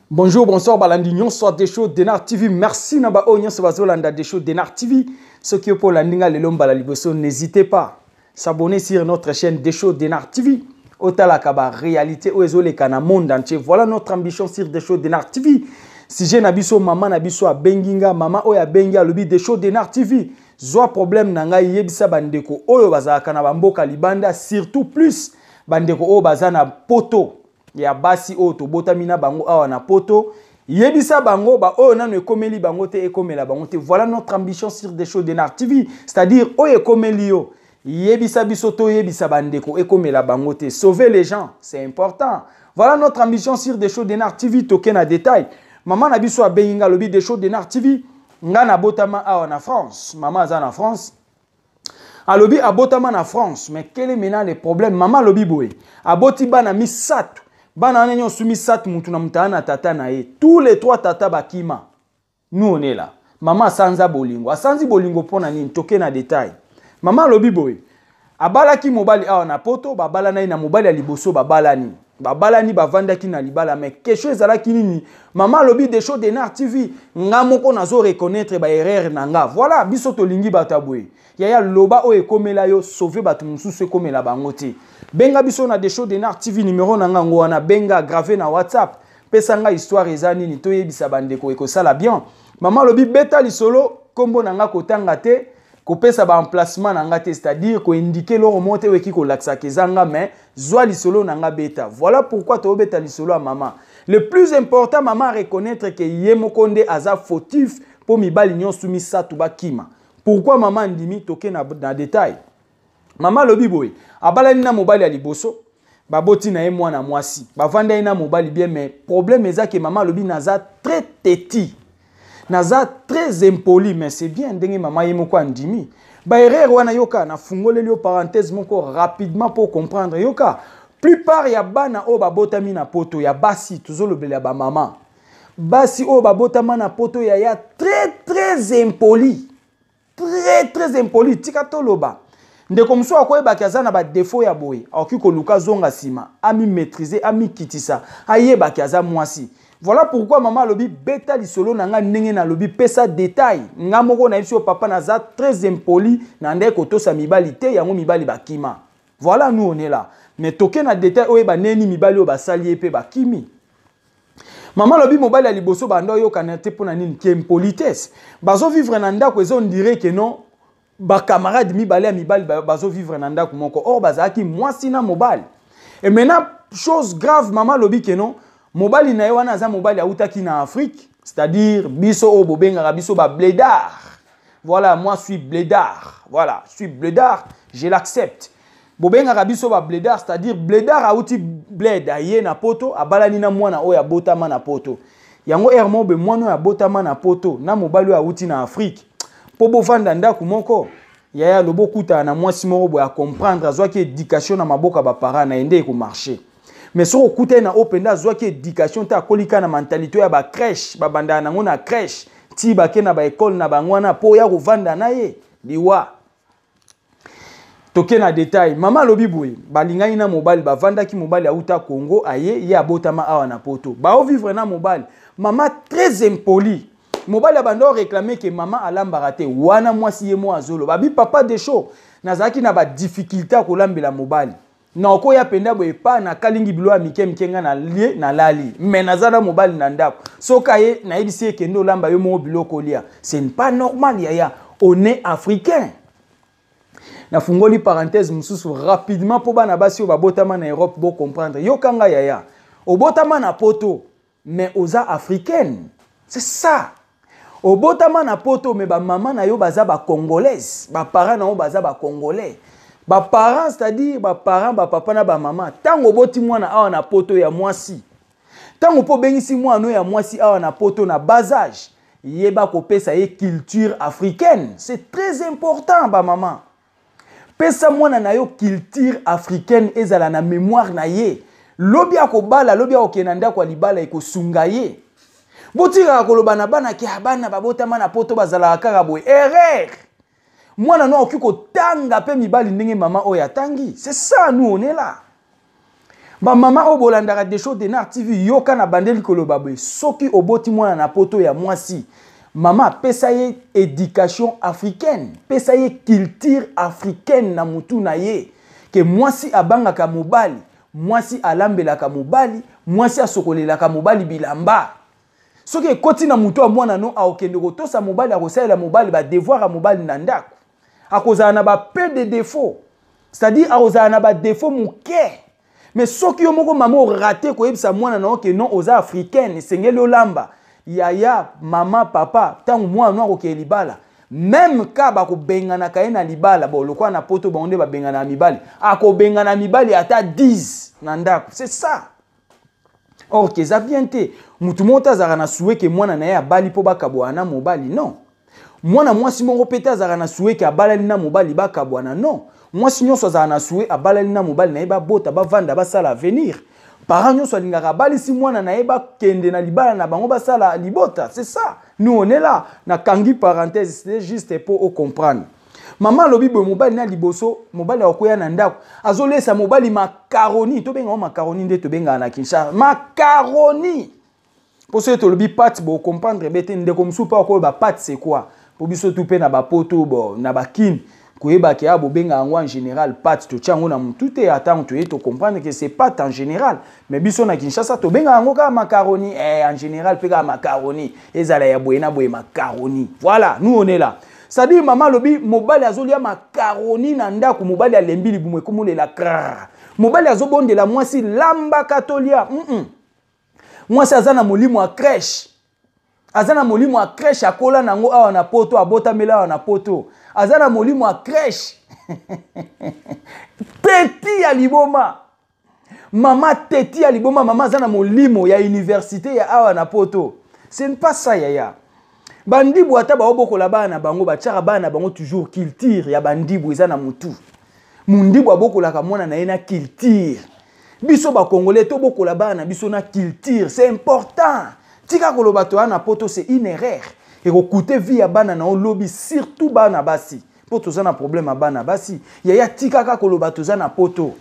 Bonjour, bonsoir, balandignon, soit des shows Denar TV. Merci Naba Onyon Sobazolanda des shows Denar TV. Ceux qui ont pour landinga le lomba la liboso, n'hésitez pas à s'abonner sur notre chaîne des shows Denar TV. Otalakaba, réalité, oezole kana monde entier. Voilà notre ambition sur des shows Denar TV. Si j'ai nabiso, maman nabiso a benginga, maman oya benga, lobi des shows Denar TV. Zoa problème nanga yebisa bandeko, oyo bazaka na bamboka libanda, surtout plus bandeko oyo bazana poto. Ya basi o to botamina bango awa na poto yebisa bango ba o nanu ekomeli bango te ekomela bango te. Voilà notre ambition sur des shows Denar TV, c'est-à-dire o ekomeli yo yebisa biso to yebisa bandeko ekomela bango te, sauver les gens, c'est important. Voilà notre ambition sur des shows Denar TV. Token à détail maman na biso a benga lobi des shows Denar TV nga na botama awa na France, maman za na France alobi abotama na France, mais quel est maintenant le problème? Maman lobi boy aboti bana misatu bana nyo sumi sat mutu na mutana tata na ye. Tous les trois tata bakima. Nous on est là. Maman sanza bolingo. Asanzi bolingo pona nini toke na détail. Maman lobi boy. Abala ki mobali awa na poto, babala na ina mobali ya liboso babala ni. Babala ni bavanda ki na libala, mais quelque chose ala ki nini. Maman lobi des shows Denar TV. Nga moko nazo reconnaître ba erreur na nga. Voilà biso to lingi batabwe. Yaya loba o ekomela yo sauver batu mususu ekomela bango te. Benga biso na des shows Denar TV numéro na nga ngwana benga gravé na WhatsApp. Pesa nga histoire ezani ni to yebisa bandeko eko sala bien. Maman lobi beta lisolo kombo na nga kotanga te, ko pesa ba emplacement na nga te, c'est-à-dire ko indiquer lo remonter weki ko laksa kezanga mais zwa lisolo na nga beta. Voilà pourquoi to beta lisolo à maman. Le plus important maman reconnaître que yemokonde aza fautif pour mibali nyon sumi satu bakima. Pourquoi maman ndimi toke na détail? Maman lobi boy abalani na mobali ya liboso baboti na ye mwana mwasi bavanda ina mobali bien, mais problème eza que maman lobi naza très têtu, naza très impoli, mais c'est bien ndenge maman ye moko andimi ba erreur wana yoka na fungoleli yo parenthèse moko rapidement pour comprendre yoka. Plupart ya bana o babotami na poto ya basi tuzolobela ba maman basi o babotama na poto ya très impoli, très impoli tika toloba. Ndeko mso akoyeba kaza na ba défaut ya boy akoki ko luka zonga sima ami maîtriser ami kitisa ayeba kaza mwasi. Voilà pourquoi maman lobi beta lisolo na nga ndenge na lobi pesa détail nga moko na biso papa naza très impoli na ndeko to sa mibali te yango mibali bakima. Voilà nous on est là, mais toke na détail oyeba neni mibali o basali pe bakimi. Maman lobi mobali ya liboso bando yo kanate pona nini ki impolitesse bazo vivre na ndako ezo dirait que non ba camarade mibali bazo vivre na ndako moko or bazaki mwasi na mobali. Et maintenant chose grave maman lobi que non mobali na wana za mobali autaki na Afrique, c'est-à-dire biso o bobenga biso ba blédard. Voilà, moi je suis blédard. Voilà, je suis blédard, je l'accepte. Bobenga biso ba blédard, c'est-à-dire blédard auti bled aye na poto abalani na mwana oya botama na poto. Yango ermo be mwana ya botama na poto na mobali auti na Afrique. Po bovanda ndako moko yaya lobokuta na mwasi moko bo ya comprendre azwa ki éducation na maboka ba parents na ende ko marcher. Mais so okuta na openda azwa ki éducation ta kolika na mentalité ya ba crèche ba banda na ngona crèche ti ba ke na ba école na bangwana po ya kovanda na ye liwa. Toke na détail maman lobi boy balingani na mobile bavanda ki mobile auta Congo aye ye abotama awa na poto ba o vivre na mobile maman très impoli. Mobile abando réclamer que maman alambara te wana mwasi ye mo azolo babi papa de show nazaki na ba difficulté ko lambela mobile na okoya penda boye pa na kalingi bilo ya mikemkenga na lie na lali mais nazana mobile na ndako soka ye na yebisi kendo lamba yo mo bilo kolia. C'est pas normal yaya, on est africain. Na fungoli parenthèse mususu rapidement po bana basi o babotama na Europe bo comprendre yokanga yaya obotama na poto mais oza africaine, c'est ça. Obotama na poto mais ba maman na yo baza ba congolaise, ba parents na yo baza ba congolais. Ba parents c'est-à-dire ba parents ba papa na ba maman tango boti mwana awa na poto ya mwasi. Tango po bengisi mwana ya mwasi awa na poto na bas âge, yeba ko pesa ye culture africaine. C'est très important ba maman. Pesa mwana na yo culture africaine ezala na mémoire na ye. Lobi akobala, lobi akokenanda kwa libala eko sunga ye. Botira koloba na bana ki abana babotama na poto bazala kaka boy erreur. Mwana no okiko tanga pe mibali ndenge maman oya tangi. C'est ça nous on est là. Ba mama o bolandaka des choses de Nar TV yoka na bandeli koloba boye soki oboti mwana na poto ya mwasi mama pesa ye éducation africaine pesa ye culture africaine na mutu na ye ke mwasi abangaka mobali mwasi alambelaka mobali mwasi asokolelaka mobali bilamba soki ekoti na mutu ya mwana no aokende kotosa mobali akosalela mobali ba devoir ya mobali na ndako akozala na ba peu de défaut c'est-à-dire akozala na ba défaut muke. Mais ce qui est maman raté ko yebisa mwana na que non aux africaines sengeli olamba yaya mama papa tant moi no ko libala même ka ba ko bengana ka na libala bo lokwa na poto ba onde ba bengana mibali ako bengana mibali ata 10 na ndako c'est ça. Or que ça bien te mutu mota zara na souhait que mwana na ya bali po bakabwana mobali non mwana mwasi mongo peta zara na souhait que abala na mobali bakabwana non. Moi si nyonso za na souhait abalali na mobali na yeba bota ba vanda ba sala avenir parents nyonso alingaka bali si mwana na yeba kende na libala na bango ba sala libota c'est ça nous on est là na kangi parenthèse c'est juste pour comprendre maman lobi bo mobali na liboso mobali akoya na ndako azolesa mobali macaroni to benga macaroni nde to benga na Kinshasa macaroni pour ce to lobi pat bo comprendre bete ndeko msupa ko ba pat c'est quoi pour biso tout pe na ba poto bo na ba kin koyeba ke abo benga en général pat to tiango na mutu te attend to comprendre que c'est pat en général mais biso na Kinshasa to benga ngo ka macaroni en général pe ka macaroni ezala ya boyena boye macaroni voilà nous on est là ça dit maman lobi mobali azolia macaroni na ndako mobali alembi libumwe komulela kra mobali azobondela mwasi lamba katolia mwasi azana molimo a crèche azana molimo a crèche akola nango awa na poto abota mela awa na poto azana molimo a crèche teti ya liboma mama teti ya liboma mama azana molimo ya université ya awa na poto c'est pas ça yaya bandibu ata baobokola bana bango batiaka bana bango toujours culture ya bandibu eza na mutu mundibu abokolaka mwana na ye na culture biso ba congolais to bokola bana biso na culture c'est important tika koloba to na poto c'est une erreur et coûter vie ya bana na lobby surtout bana basi poto za na problème bana basi ya tika ka koloba to za na poto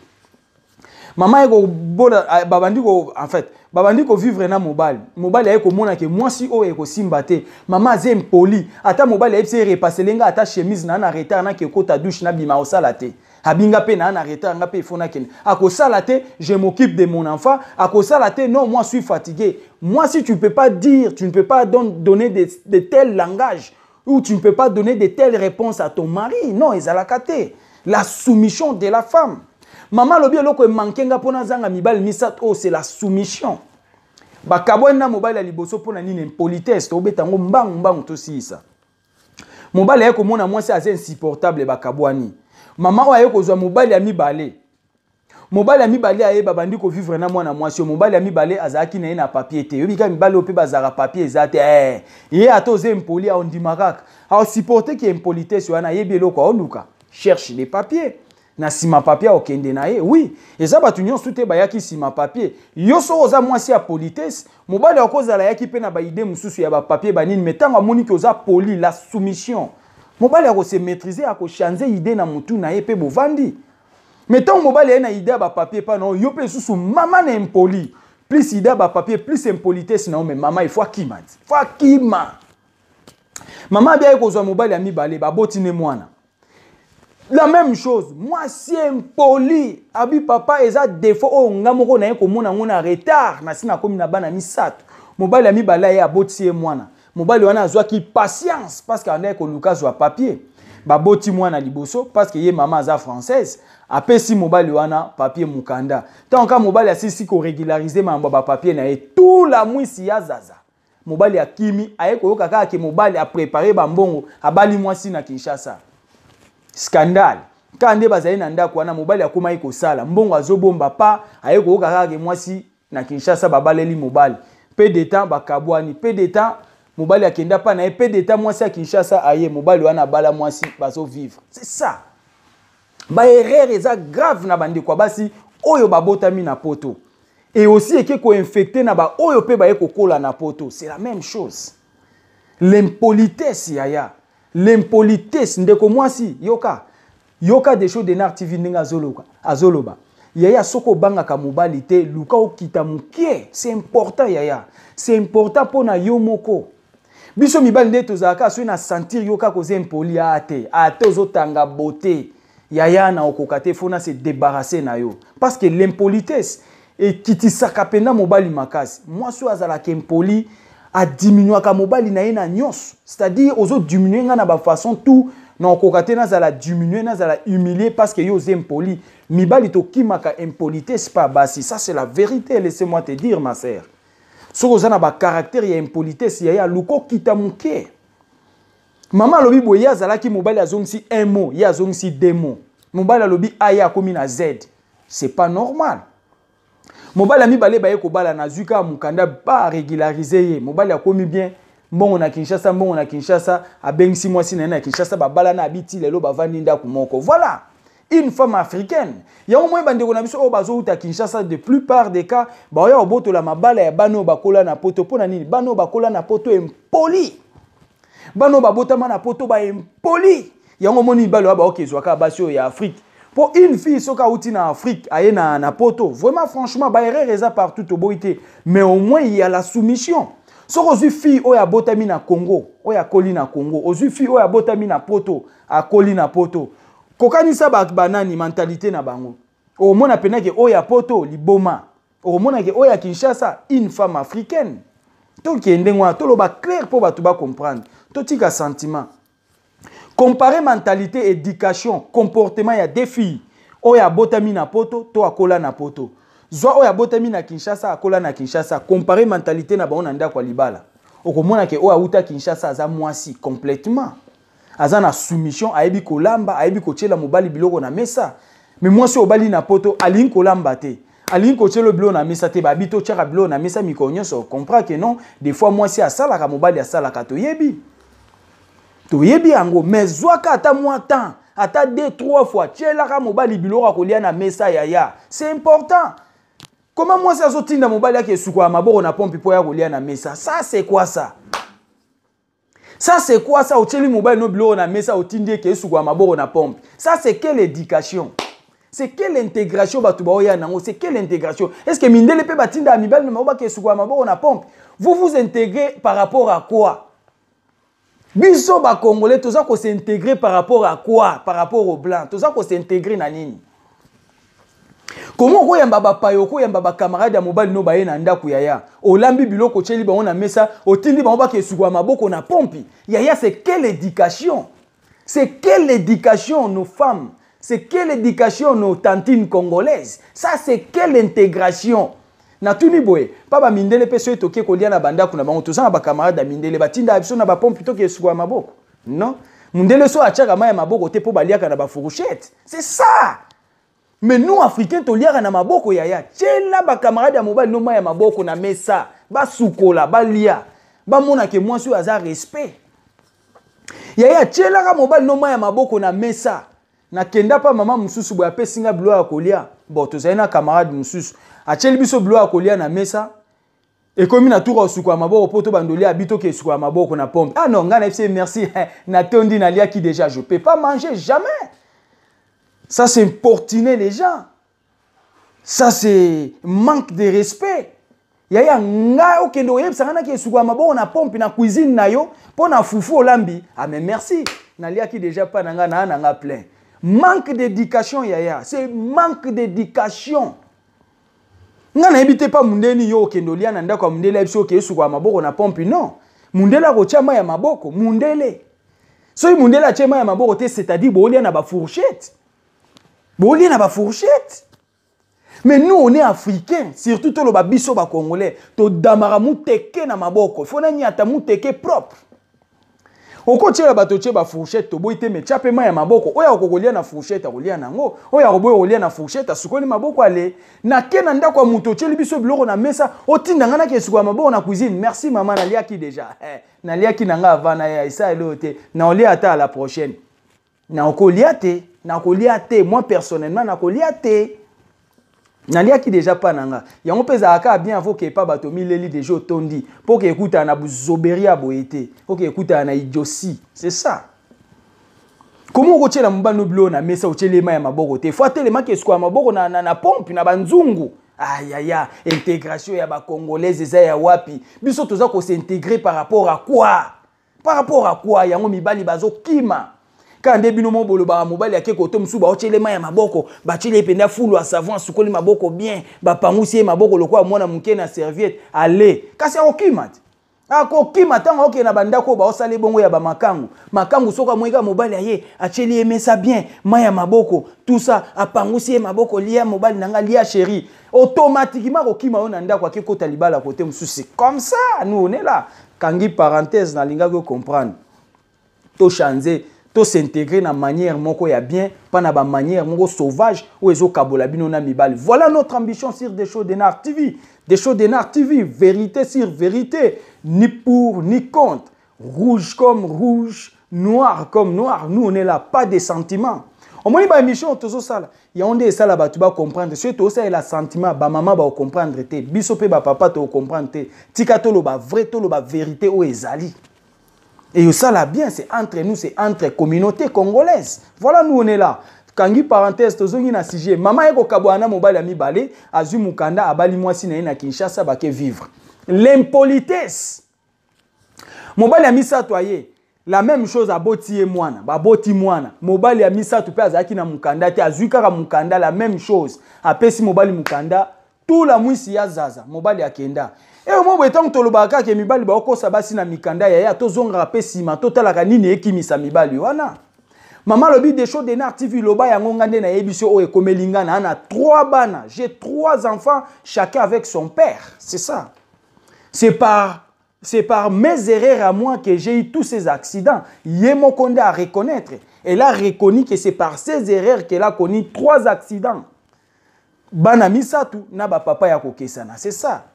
mama eko bola babandi ko en fait babandi ko vivre na mobile eko mona ke mwasi o eko simba te mama azem poli ata mobile epse repasser lenga ata chemise na retard na ke kota douche na bima osala te abinga pe na retard nga pe fona ken akosala te je m'occupe de mon enfant akosala te non moi je suis fatigué moi si tu ne peux pas dire tu ne peux pas donner de tels langages ou tu ne peux pas donner de telles réponses à ton mari non ezalaka te la soumission de la femme. Maman lobi eloko mankenga pona zanga mibali misat oh c'est la soumission. Ba kabona mobile liboso pona nini impolitesse to betango mbangu to sisa. Mobile yako mona mwasi assez insupportable ba kabwani. Maman wa yako zwa mobile ya mibale. Mobile ya mibale aye babandi ko vivre na mwana mwasi mobile ya mibale azaki na na papier te. Yobi ka mibale ope bazara papier ezate ye atoze impoli a ondimakaka. A supporter ki impolitesse wana yebi eloko oluka. Cherche les papiers. Na sima papier okende na ye oui eza batu nyonso te bayaki sima papier yoso oza mwasi ya politesse mobali akozala yaki pe na ba idée mususu ya ba papier banini metanga moni ki oza poli la soumission mobali ako se maîtriser ako changer idée na mutu na ye pe bovandi mettons mobali ya na idée ba papier pa non yo pe susu mama na impoli plus idée ba papier plus impolitesse na mais mama il faut akima mama bia ekozwa mobali ya mibale ba botine mwana. La même chose, moi si impoli, abi papa eza défaut o ngamoko na yeko mona ngona retard na sina komi na bana misato. Mobali ami bala ya boti mwana. Mobali wana azwa ki patience parce que anda ko Lucas wa papier. Ba boti mwana liboso parce que ye mama za française, apesi mobali wana papier mukanda. Tant ka mobali asisi ko régulariser mamba ba papier na ye tout la mwisi ya zaza. Mobali akimi ayeko yoka ka ke mobali a préparer ba mbongo abali mwasi na Kinshasa. Scandale. Kande bazali na ndako wana mobali akoma iko sala mbongo azobomba pa ayeko okaka ke mwasi na Kinshasa babaleli mobali peu de temps bakabwani peu de temps mobali akenda pa na peu de temps mwasi ya Kinshasa aye mobali wana bala mwasi bazo vivre c'est ça ba erreur eza grave na bande kwa basi oyo babotami na poto et aussi eke ko infecter na ba oyo pe ba eko kola na poto c'est la même chose l'impolitesse yaya. L'impolitesse ndeko mwasi yoka des choses de Nar TV ndinga azoloba yaya soko banga ka mobali te luka okita mukie. C'est important yaya. C'est important pour na yo moko. Biso mibali nde tozalaka so na sentir yo ka koze impoli ate. Ate ozotanga beauté. Yaya na okoka te fona se débarrasser na yo. Parce que l'impolitesse et kitisaka penda mobali makasi. Moi so azala ke impoli a diminuer ka mobali na ye na nyos. C'est-à-dire ozo diminuer nga na ba façon tout na okokate na zala diminuer na zala humilier parce que yo impoli. Mibali to kimaka impolitesse pas basi. Ça c'est la vérité, laissez-moi te dire ma sœur. So ozana ba caractère ya impolitesse ya luko kitamuke. Maman lobi boya zala ki mobali azongsi un mot, ya azongsi deux mots. Mobali lobi aya komi na Z. C'est pas normal. Mobali ami balé baye ko bala na zuka mukanda ba régulariser ye. Mobali akomi bien. Mbongo na Kinshasa, abengisi mwasi na Kinshasa ba bala na abiti lelo ba vandinda kumoko. Voilà. Une femme africaine. Ya au moins bandeko na biso o bazo uta Kinshasa de plupart des cas, ba ya oboto la mabala ya bano bakola na poto pona nini? Bano bakola na poto impoli. Bano babotama na poto ba impoli. Ya au moni balo ba okezwaka basio ya Afrique. Pour une fille soka uti na Afrique, aye na poto. Vraiment franchement ba erreur eza partout au boité, mais au moins il y a la soumission. So ozu fille oya botami na Congo, oya koli na Congo, ozu fille oya botami na poto, a koli na poto. Kokanisa ba banani mentalité na bango. O mona pena ke oya poto liboma. O mona ke oya Kinshasa une femme africaine. To ki ndengwa to lo ba clair pour batu ba comprendre. To tika sentiment. Comparer mentalité, éducation, comportement ya des filles. Oya botami na poto, to akola na poto. Zwa oya botami na Kinshasa akola na Kinshasa. Comparer mentalité na bango nda kwa libala. Okomona ke oya uta Kinshasa aza mwasi complètement. Aza na soumission, ayebi kolamba, ayebi kochela mobali biloko na mesa. Mais mwasi obali na poto alingi kolamba te. Alingi kochela biloko na mesa te, babito tchaka biloko na mesa mikonyoso. Comprends que non, des fois mwasi asalaka mobali asalaka toyebi. Toyebi yango, mais zwaka ata mwa temps, ata 2-3 fois tchelaka mobali biloko akolia na mesa yaya. C'est important. Comment moi ça zotinda mobali yake sukwa maboko na pompe po ya kolia na mesa? Ça c'est quoi ça? Ça c'est quoi ça? Ocheli mobali no biloko na mesa otindi ke sukwa maboko na pompe. Ça c'est quelle éducation? C'est quelle intégration batu ba oya nango? C'est quelle intégration? Est-ce que mindele pe batinda mibali na maboko ke sukwa maboko na pompe? Vous vous intégrez par rapport à quoi? Biso ba Congolais toza ko s'intégrer par rapport à quoi? Par rapport aux blancs. Toza ko s'intégrer na nini? Comment ko yamba ba payoko yamba ba camarade ya mobali no baye na ndaku yaya? Olambi biloko cheli ba on mesa, otindi ba ba ke sukwa maboko na pompi. Yaya c'est quelle éducation? C'est quelle éducation nos femmes? C'est quelle éducation nos tantines congolaises? Ça c'est quelle intégration? Na tuni boye, papa mindele pe so etoke kolia na banda kuna bango toza na ba camarade mindele batinda abiso na ba pompe to ke sukwa maboko. Non? Mindele so achaka maya maboko te po baliaka na ba fourchette. C'est ça. Mais nous Africains toliaka na maboko yaya. Tchela ba camarade ya mobali no maya maboko na mesa, ba sukola, ba lia. Ba mona ke moi so aza respect. Yaya tchela ka mobali no maya maboko na mesa. Na kenda pa mama mususu boya pe singa bilo ya kolia. Bon to zaina camarade mususu. Acheli biso bilo ya kolia na mesa. Et comme na tour sukwa maboko poto bandolia bito ke sukwa maboko na pompe. Ah non, ngana FC merci. Na tondi na lia qui déjà je peux pas manger jamais. Ça c'est importuner les gens. Ça c'est manque de respect. Yaya nga okendo yeb sangana ke sukwa maboko na pompe na cuisine na yo po na fufu olambi. Ah mais merci. Na lia qui déjà pas nanga na nga plein. Manque d'éducation yaya, c'est manque d'éducation. Nga na ebite pa mundeni yo okendo lia na ndako mundele biso ke sukwa maboko na pompe non. Mundela ko chama ya maboko, mundele. So mundela chama ya maboko te c'est-à-dire bolia na ba fourchette. Bolia na ba fourchette. Mais nous on est africains, surtout to lo ba biso ba congolais, to damara muteke na maboko. Fona nyata muteke propre. Oko tchela bato tche ba fourchette to boite me chape ma ya maboko. Oya okokolia na fourchette akolia nango. Oya oboyo olia na fourchette asukoli maboko ale. Na kena ndako ya muto tcheli biso biloko na mesa otinda ngana ke sukwa maboko na cuisine. Merci maman na lia ki déjà. Na lia ki nanga avana ya isa elote. Na olia ata à la prochaine. Na okolia te, na okolia te. Moi personnellement na okolia te. Nalia qui déjà pas nanga. Yango peza aka bien faut que pas bato mileli déjà tondi pour que écoute na buzoberia boyete. Pour que écoute na idiotie. C'est ça. Comment on la mobile no na mesa ochele ma ya maboko te. Faut tellement que ce maboko na pompe na banzungu. Aïe aïe aïe, intégration ya ba congolaise eza ya wapi. Biso toza ko s'intégrer par rapport à quoi? Par rapport à quoi? Yango mibali bazo kima. Quand debino mo bolo ba mobali ya keko to msuba ochele ma ya maboko, ba chele penda fulu a savon sukoli maboko bien, ba pangusi maboko lokwa mwana muke na serviette. Allez, kasi okima. Akokima tango oke na bandako ba osale bongo ya ba makangu. Makangu soka mweka mobali aye, acheli emesa bien, maya maboko, tout ça apangusi maboko lia mobali nanga lia chéri. Automatiquement okima ona ndako akeko talibala côté mususi. Comme ça, nous on est là. Kangi parenthèse na linga ko comprendre. To changer, to s'intégrer na manière moko ya bien, pas na ba manière moko sauvage ou ezo kabola bino na mibali. Voilà notre ambition sur des shows d'Enar TV. Des shows d'Enar TV, vérité sur vérité, ni pour ni contre, rouge comme rouge, noir comme noir. Nous on est là, pas des sentiments. On m'a dit ba émission tozo sala. Il y a onde ça là ba tu vas comprendre. Si to ça la sentiment, ba maman ba comprendre te, biso pe ba papa to comprendre te. Tika to lo ba vrai to lo ba vérité o ezali. Et ça là bien, c'est entre nous, c'est entre communautés congolaises. Voilà nous on est là. Kangi parenthèse tozongi na sujet mama eko kabwana mobali ami balé azu mukanda abali mwasi na Kinshasa bake vivre l'impolitesse mobali ami satoye la même chose à botié mwana ba boti mwana mobali ami sato pe azaki na mukanda te azuka mukanda la même chose apesi mobali mukanda tout la mwisi ya zaza mobali akenda et mo betango tolobaka ke mibali ba okosa basi na mikanda ya tozonga apesi ma totalaka nini ekimisa mibali wana. Maman lobi des shows d'Enar TV loba yango ngande na yebiso o ekomelingana ana 3 bana, j'ai 3 enfants chacun avec son père, c'est ça. C'est par mes erreurs à moi que j'ai eu tous ces accidents. Yemo Konde à reconnaître. Elle a reconnu que c'est par ces erreurs qu'elle a connu 3 accidents. Bana misatu na ba papa ya kokesana, c'est ça.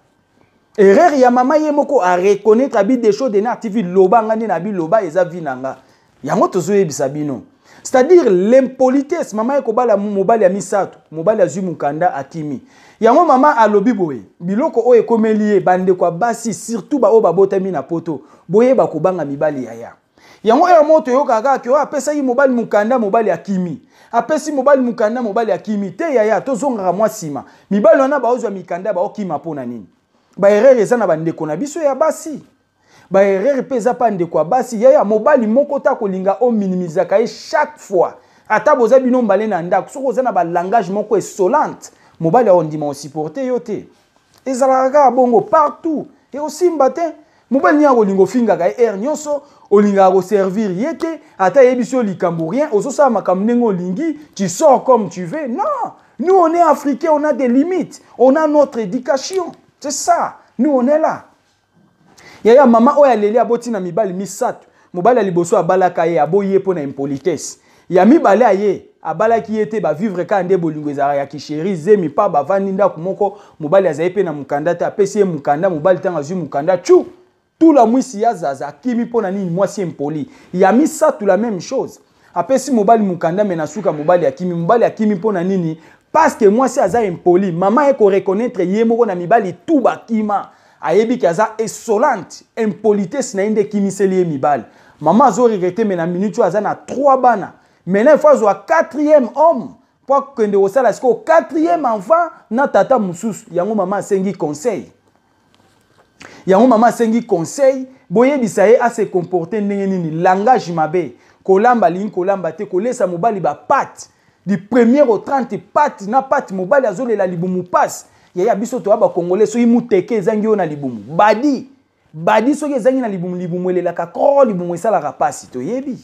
Erreur ya mama yemoko à reconnaître abi des shows d'Enar TV loba ngande na bi loba eza vinanga. Yango tozo yebisa bino. C'est-à-dire l'impolitesse, maman ekobala mobali ya misato, mobali azu mukanda akimi. Yango mama alobi boye, biloko o ekomelie bande kwa basi surtout ba o babotami na poto, boye ba kobanga mibali yaya. Yango e moto yo kaka ke o apesa yi mobali mukanda mobali akimi. Apesi mobali mukanda mobali akimi te yaya tozonga mwa sima. Mibali wana ba ozwa mikanda ba okima pona nini. Ba erreur eza na bande ko na biso ya basi. Ba erreur pesa pande kwa basi yaya mobali moko ta kolinga o minimizaka chaque fois ata boza bino mbale na ndako soko za na ba langage moko insolente mobali a ondima o supporter yote ezalaka bongo partout et aussi mbate mobali nya kolingo finga ka air nyonso olinga ko servir yete ata yebiso likambo rien ozosa makambo nengo olingi tu sors comme tu veux. Non, nous on est africains, on a des limites, on a notre éducation, c'est ça, nous on est là. Yaya mama oya leli aboti na mibali misatu mobali aliboso abalaka ye aboye pona impolitesse ya mibali aye abalaki yete ba vivre ka nde bolingo ezara ya kisheri zemi pa bavandi ndako moko mobali azaye pe na mukanda te apesi ye mukanda mobali tanga zu mukanda chu tout la mwisi ya zaza kimi pona nini mwasi impoli ya misatu la même chose apesi mobali mukanda mena suka mobali akimi pona nini parce que mwasi aza impoli mama eko reconnaître ye moko na mibali tout bakima ayebi kaza insolente impolitesse na inde kimiseli mibali mama zo regrette mena minute aza na 3 bana maintenant il faut avoir 4e homme pour que ndeko sala siko 4e enfant na tata mususu yango mama sengi conseil boye bisaye a se comporter ndenge nini langage mabe kolamba lingi kolamba te kolesa mobali ba pat du 1er au 30 pat na pat mobali azolela libumu passe yaya biso to ba congolais so imuteke ezangi ona libumu badi so ezangi na libumu elelaka ko libumu esala rapasi to yebi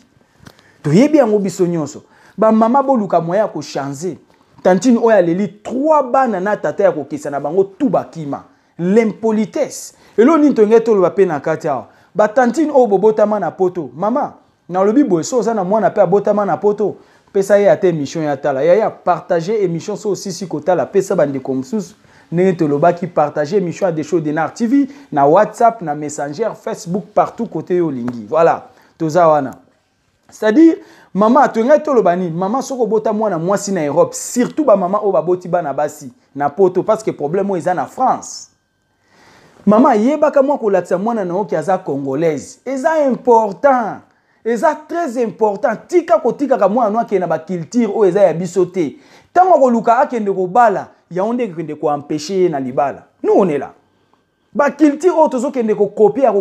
yango biso nyonso ba mama boluka moya ko changer tantine oya leli 3 bana na tata ya kokisa na bango tout bakima l'impolitesse elo ni tonge to lo pe na kati awa ba tantine o bobotama na poto mama na lobi boy so za na mwana pe abotama na poto pesa ye ate émission ya tala yaya partager émission so aussi si kotala pesa bande comme sous Nenetoloba qui partage émission à des shows d'Enar TV, na WhatsApp, na Messenger, Facebook, partout côté Olingi. Voilà, tozawana. C'est-à-dire, maman, tu es tolobani, maman soko bota mwana mwasi na Europe, surtout ba maman o baboti ba na basi, na poto parce que problème est en France. Maman yeba ka mwa ko latsa mwana na oki aza congolaise. Eza important. eza très important tika kotika ka mwana noa na ba culture o eza ya biso te tango ko luka akende ko bala ya onde kende ko empêcher na libala nous on est là ba culture o tozo kende ko copier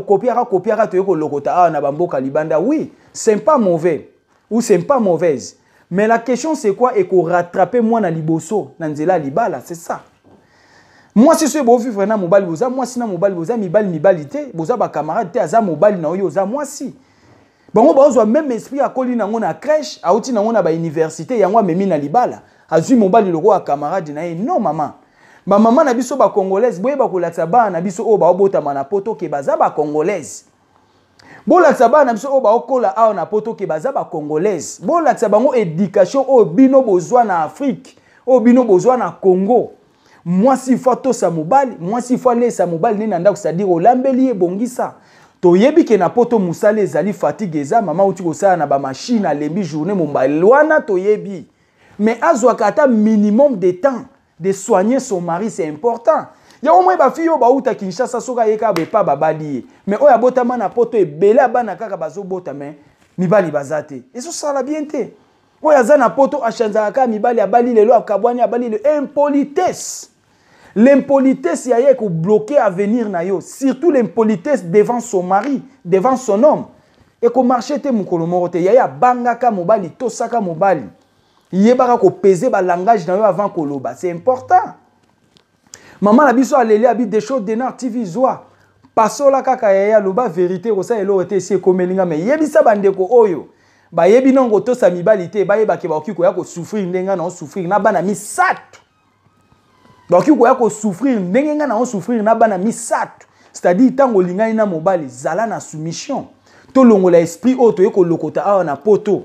to ko lokota na bamboka libanda oui c'est pas mauvais ou c'est pas mauvaise mais la question c'est quoi et ko rattraper moi na liboso na nzela libala c'est ça. Moi si ce beau vivre na mobile boza moi si na mobile boza mibali te boza ba camarade te aza mobile na oyo za moi si bango bazwa même esprit akoli nango na crèche auti nango na ba université yango memi na libala azui mobile loko a camarade na ye non maman ba maman na biso ba congolaise boye ba kolakisa ba na biso o ba obota na poto ke baza ba congolaise bo lakisa ba na biso o ba okola a na poto ke baza ba congolaise bo lakisa bango éducation o bino bozwa na Afrique o bino bozwa na Congo. Moi si faut to sa mobile, moi si faut aller sa mobile ni nanda c'est-à-dire olambeli ebongisa. To yebi ke na poto musale ezali fatigue eza mama uti ko sa na ba machine alembi journée mobile wana to yebi. Mais azwa kata minimum de temps de soigner son mari c'est important. Ya au moins ba fiyo ba uta Kinshasa soka yeka be pa babali. Mais oya botama na poto ebela bana kaka bazo bota mais mibali bazate. Eso sala bien te. Oya za na poto achanza ka mibali abali lelo akabwani abali le impolitesse. L'impolitesse y a que bloquer à venir na yo, surtout l'impolitesse devant son mari, devant son homme. Et que marché te mukolo morote y a bangaka mobali tosaka mobali. Yebaka ko peser ba langage na yo avant koloba, c'est important. Maman la biso aleli abi des choses Denar TV zoa. Pasola kaka ya loba vérité ko sa elo ete si komelinga mais yebisa bandeko oyo. Ba yebi nongo to sa mibali te ba yeba ke ba okiko ya ko souffrir ndenga na souffrir na bana misato. Donc il faut que souffrir n'enga na souffrir na bana misato c'est-à-dire tango lingani na mobali zala na soumission to longola esprit auto yeko lokota a na poto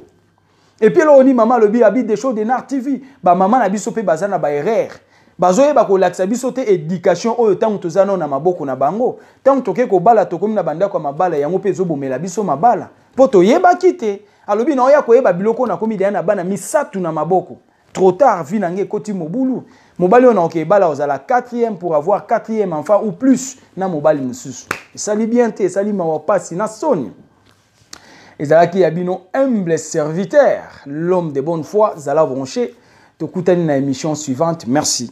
et puis là on dit maman lobi habite des choses Denar TV ba maman na biso pe bazana ba erreur bazoye ba ko laksa biso te éducation oyo tango tozana na maboko na bango tango toke ko bala to komi na banda kwa mabala yango pe zobomela biso mabala poto yeba kite alobi na oya ko yeba biloko na komi na bana misato na maboko trop tard vi nange koti mobulu mobali on a ok bala ozala 4e pour avoir 4e enfant ou plus na mobali mususu sali bien te sali mawapasi na soni ezalaki yabino humble serviteur l'homme de bonne foi zala branché to kutani na émission suivante merci.